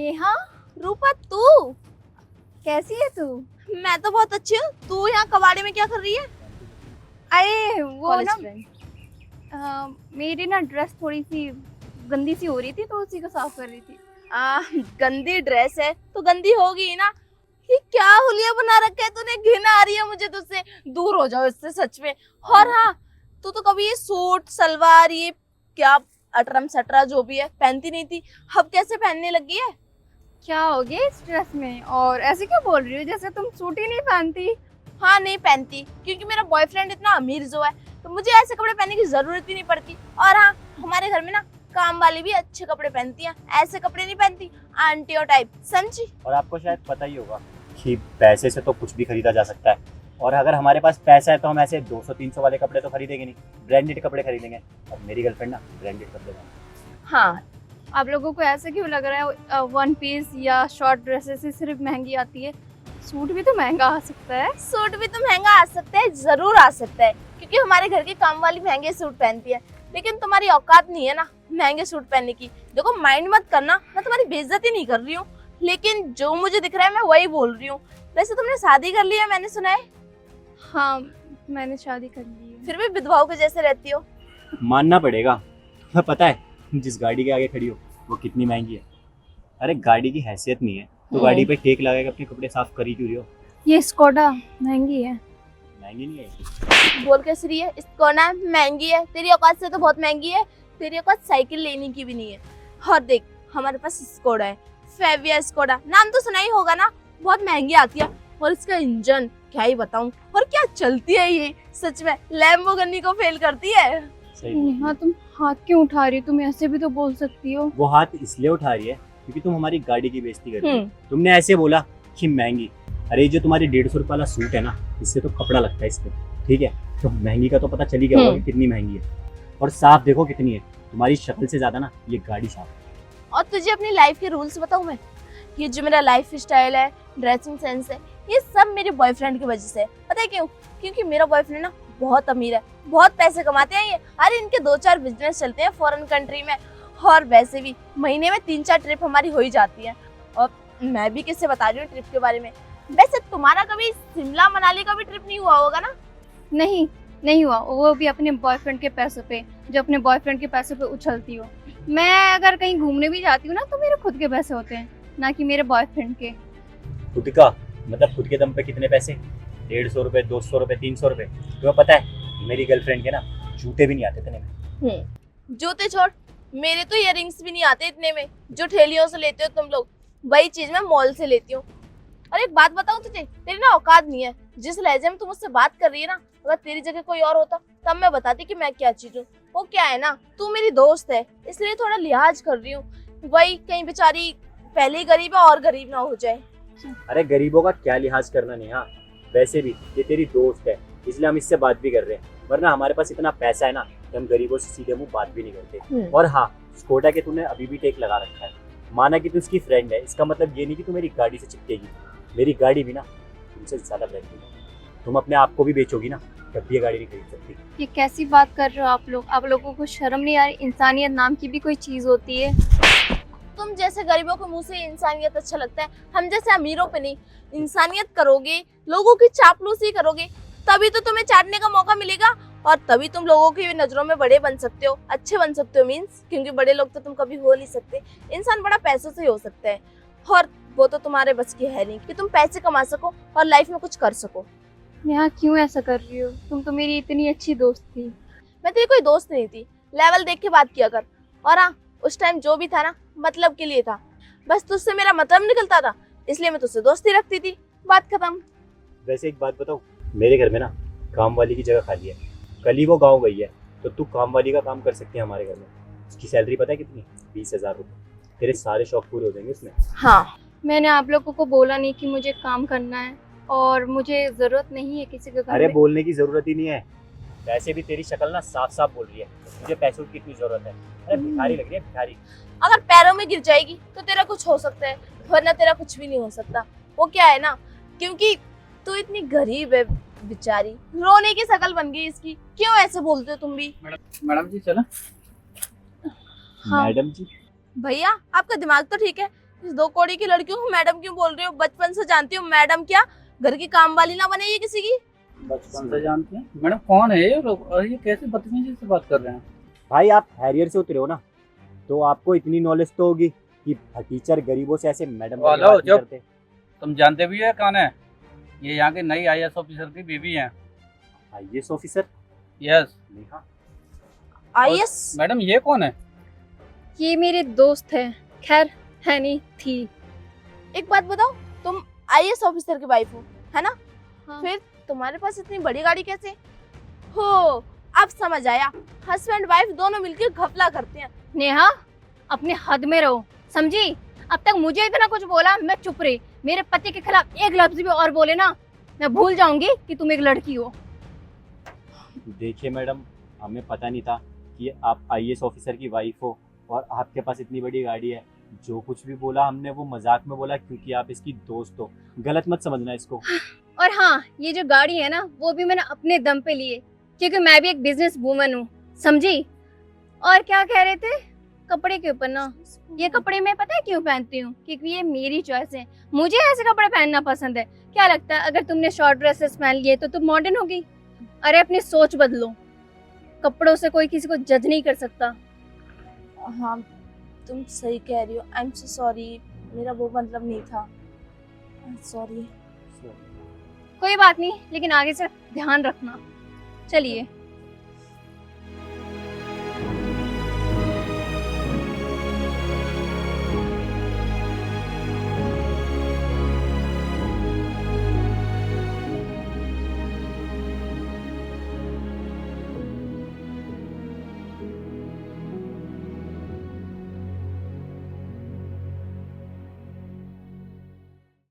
नेहा, रूपा तू कैसी है तू? मैं तो बहुत अच्छी हूँ। तू यहाँ कबाड़े में क्या कर रही है? अरे वो ना फ्रेंड। मेरी ना ड्रेस थोड़ी सी गंदी सी हो रही थी तो उसी को साफ कर रही थी। गंदी ड्रेस है तो गंदी होगी ही ना। ये क्या हुलिया बना रखा है तूने, घिन आ रही है मुझे तुझसे। दूर हो जाओ इससे सच में। और हाँ, तू तो कभी ये सूट सलवार ये क्या अटरम सटरा जो भी है पहनती नहीं थी, अब कैसे पहनने लगी है? क्या हो गया इस ड्रेस में? और ऐसे क्यों बोल रही हो जैसे तुम सूट ही नहीं पहनती? हाँ नहीं पहनती, क्योंकि मेरा बॉयफ्रेंड इतना अमीर जो है तो मुझे ऐसे कपड़े पहनने की जरूरत ही नहीं पड़ती। और हाँ, हमारे घर में ना काम वाली भी अच्छे कपड़े पहनती हैं, ऐसे कपड़े नहीं पहनती आंटियों टाइप, समझी? और आपको शायद पता ही होगा कि पैसे से तो कुछ भी खरीदा जा सकता है, और अगर हमारे पास पैसा है तो हम ऐसे 200-300 वाले कपड़े तो खरीदेंगे नहीं, ब्रांडेड कपड़े खरीदेंगे। और मेरी गर्लफ्रेंड ना ब्रांडेड कपड़े पहनती है। हाँ, आप लोगों को ऐसे क्यों लग रहा है वन पीस या शॉर्ट ड्रेसेस ही सिर्फ महंगी आती है? सूट भी तो महंगा आ सकता है। सूट भी तो महंगा आ सकता है, जरूर आ सकता है, क्योंकि हमारे घर की काम वाली महंगे सूट पहनती है। लेकिन तुम्हारी औकात नहीं है ना महंगे सूट पहनने की। देखो माइंड मत करना, मैं तुम्हारी बेइज्जती नहीं कर रही हूँ, लेकिन जो मुझे दिख रहा है मैं वही बोल रही हूँ। वैसे तुमने शादी कर ली है मैंने सुना है। हाँ, मैंने शादी कर ली है। फिर भी विधवाओं के जैसे रहती हो। मानना पड़ेगा। तुम्हें पता है जिस गाड़ी के आगे खड़ी हो वो कितनी महंगी है? अरे गाड़ी की हैसियत नहीं है तो गाड़ी पे टेक लगा के अपने कपड़े साफ कर ही क्यों रही हो? ये स्कोडा महंगी है। महंगी नहीं है। बोल कैसे रही है? इसको ना महंगी है, तेरी औकात से तो बहुत महंगी है। तेरी औकात साइकिल लेने की भी नहीं है। और देख हमारे पास स्कोडा है, फेविया स्कोडा, नाम तो सुना ही होगा ना, बहुत महंगी आती है। और इसका इंजन क्या ही बताऊं, और क्या चलती है ये, सच में लैम्बोर्गिनी को फेल करती है। सही बोल रही हो। हाँ, तुम हाथ क्यों उठा रही हो? तुम ऐसे भी तो बोल सकती हो। वो हाथ इसलिए उठा रही है क्योंकि तुम हमारी गाड़ी की बेइज्जती कर रही हो। हम्म। तुमने ऐसे बोला कि महंगी। अरे जो तुम्हारी 150 रुपये वाला सूट है ना, इससे तो कपड़ा लगता है इस पे, ठीक है? तो महंगी का तो पता चल ही गया होगा कि कितनी महंगी है। और साफ देखो कितनी है, तुम्हारी शक्ल से ज्यादा ना ये गाड़ी साफ है। और तुझे अपनी लाइफ के रूल्स बताऊं मैं? ये जो मेरा लाइफ स्टाइल है, ड्रेसिंग सेंस है, ये सब मेरे बॉयफ्रेंड की वजह से है। पता है क्यों? क्योंकि मेरा बॉयफ्रेंड ना बहुत अमीर है, बहुत पैसे कमाते हैं ये। अरे इनके 2-4 बिजनेस चलते हैं फॉरेन कंट्री में, और वैसे भी महीने में 3-4 ट्रिप हमारी हो ही जाती है। और मैं भी किससे बता रही हूँ ट्रिप के बारे में। वैसे तुम्हारा कभी शिमला मनाली का भी ट्रिप नहीं हुआ होगा ना? नहीं, नहीं हुआ। वो भी अपने बॉयफ्रेंड के पैसों पे, जो अपने बॉयफ्रेंड के पैसों पे उछलती हो। मैं अगर कहीं घूमने भी जाती हूँ ना तो मेरे खुद के पैसे होते हैं, ना कि मेरे बॉयफ्रेंड के। खुद का मतलब खुद के दम पे कितने पैसे? 150 रुपए, 200 रुपए, 300 रुपए। तुम्हें पता है मेरी गर्लफ्रेंड के ना जूते भी नहीं आते इतने में। जूते छोड़, मेरे तो इयररिंग्स भी नहीं आते इतने में जो ठेलियों से लेते हो तुम लोग। वही चीज मैं मॉल से लेती हूँ। और एक बात बताऊं तुझे, तेरी ना औकात नहीं है। जिस लहजे में तुम मुझसे बात कर रही है ना, अगर तेरी जगह कोई और होता तब मैं बताती कि मैं क्या चीज हूँ। वो क्या है ना, तू मेरी दोस्त है इसलिए थोड़ा लिहाज कर रही हूँ। वही कहीं बेचारी पहले ही गरीब है और गरीब ना हो जाए। अरे गरीबों का क्या लिहाज करना नेहा, वैसे भी ये तेरी दोस्त है इसलिए हम इससे बात भी कर रहे हैं, वरना हमारे पास इतना पैसा है ना कि हम गरीबों से सीधे मुंह बात भी नहीं करते। और हाँ, स्कोडा के तूने अभी भी टेक लगा रखा है। माना कि तू उसकी फ्रेंड है, इसका मतलब ये नहीं कि तू मेरी गाड़ी से चिपकेगी। मेरी गाड़ी भी ना तुमसे ज्यादा ब्रांडेड है। तुम अपने आप को भी बेचोगी ना तब भी ये गाड़ी नहीं खरीद सकती। ये कैसी बात कर रहे हो आप लोग? आप लोगों को शर्म नहीं आ रही? इंसानियत नाम की भी कोई चीज होती है। तुम जैसे गरीबों के मुंह से इंसानियत अच्छा लगता है, हम जैसे अमीरों पे नहीं। इंसानियत करोगे, लोगों की चापलूसी करोगे, तभी तो तुम्हें चाटने का मौका मिलेगा। और तभी तुम लोगों की नजरों में बड़े बन सकते हो, अच्छे बन सकते हो। मीन्स क्योंकि बड़े लोग तो तुम कभी हो नहीं सकते। इंसान बड़ा पैसों से ही हो सकता है, और वो तो तुम्हारे बस की है नहीं कि तुम पैसे कमा सको और लाइफ में कुछ कर सको। यहाँ क्यों ऐसा कर रही हो? तुम तो मेरी इतनी अच्छी दोस्त थी। मैं तेरी कोई दोस्त नहीं थी, लेवल देख के बात किया कर। और हाँ, उस टाइम जो भी था ना मतलब के लिए था, बस तुझसे मेरा मतलब निकलता था इसलिए मैं तुझसे दोस्ती रखती थी, बात खत्म। वैसे एक बात बताऊं, मेरे घर में ना काम वाली की जगह खाली है। कल ही वो गाँव गई है, तो तू काम वाली का काम कर सकती है हमारे घर में। उसकी सैलरी पता है कितनी? 20,000 रुपये। तेरे सारे शौक पूरे हो जाएंगे उसमें। हाँ, मैंने आप लोगों को बोला नहीं कि मुझे काम करना है और मुझे जरूरत नहीं है किसी के घर अरे में। बोलने की जरूरत ही नहीं है। वैसे भी तेरी शक्ल ना साफ साफ बोल रही है मुझे पैसों की कितनी जरूरत है। अरे भिखारी लग रही है, भिखारी। अगर पैरों में गिर जाएगी तो तेरा कुछ हो सकता है, वरना तेरा कुछ भी नहीं हो सकता। वो क्या है ना, क्योंकि तू इतनी गरीब है बेचारी, रोने की शक्ल बन गई इसकी। क्यों ऐसे बोलते हो तुम भी? मैडम जी चलो। हाँ। मैडम जी भैया आपका दिमाग तो ठीक है, इस 2 कौड़ी की लड़कियों को मैडम क्यों बोल रहे हो? बचपन से जानती हो मैडम क्या घर की काम वाली ना बने ये किसी की। बचपन से जानते हैं मैडम? कौन है ये लोग और ये कैसे बदतमीजी से बात कर रहे हैं? भाई आप हैरियर से उतरे हो ना, तो आपको इतनी नॉलेज तो होगी कि टीचर गरीबों से ऐसे मैडम वाली हेलो, बात नहीं चुप। करते। तुम जानते भी है कौन है? ये यहाँ के नई आईएएस ऑफिसर की बीवी है। IAS officer? Yes Neha? IAS? Madam ये कौन है? ये मेरे दोस्त है, खैर है नहीं थी। एक बात बताओ, तुम आईएएस ऑफिसर की वाइफ हो है ना? हाँ। फिर तुम्हारे पास इतनी बड़ी गाड़ी कैसे हो? अब समझ आया, हस्बैंड वाइफ दोनों मिलकर घपला करते हैं। नेहा अपने हद में रहो, समझी? अब तक मुझे इतना कुछ बोला, मैं चुप रही। मेरे पति के खिलाफ एक लफ्ज भी और बोले ना, मैं भूल जाऊंगी कि तुम एक लड़की हो। देखिए मैडम, हमें पता नहीं था कि आप आईएएस ऑफिसर की वाइफ हो और आपके पास इतनी बड़ी गाड़ी है। जो कुछ भी बोला हमने वो मजाक में बोला, क्योंकि आप इसकी दोस्त हो। गलत मत समझना इसको। और हाँ, ये जो गाड़ी है ना, वो भी मैंने अपने दम पे लिए, क्योंकि मैं भी एक बिजनेस वूमन हूँ, समझी? और क्या कह रहे थे? कपड़े के ऊपर ना, ये कपड़े मैं पता है क्यों पहनती हूँ? क्योंकि ये मेरी चॉइस है, मुझे ऐसे कपड़े पहनना पसंद है। क्या लगता है अगर तुमने शॉर्ट ड्रेसेस पहन लिए तो तुम मॉडर्न होगी? अरे अपनी सोच बदलो, कपड़ों से कोई किसी को जज नहीं कर सकता। हाँ तुम सही कह रही हो। आई एम सो सॉरी, मेरा वो मतलब नहीं था। सॉरी। कोई बात नहीं, लेकिन आगे से ध्यान रखना। चलिए।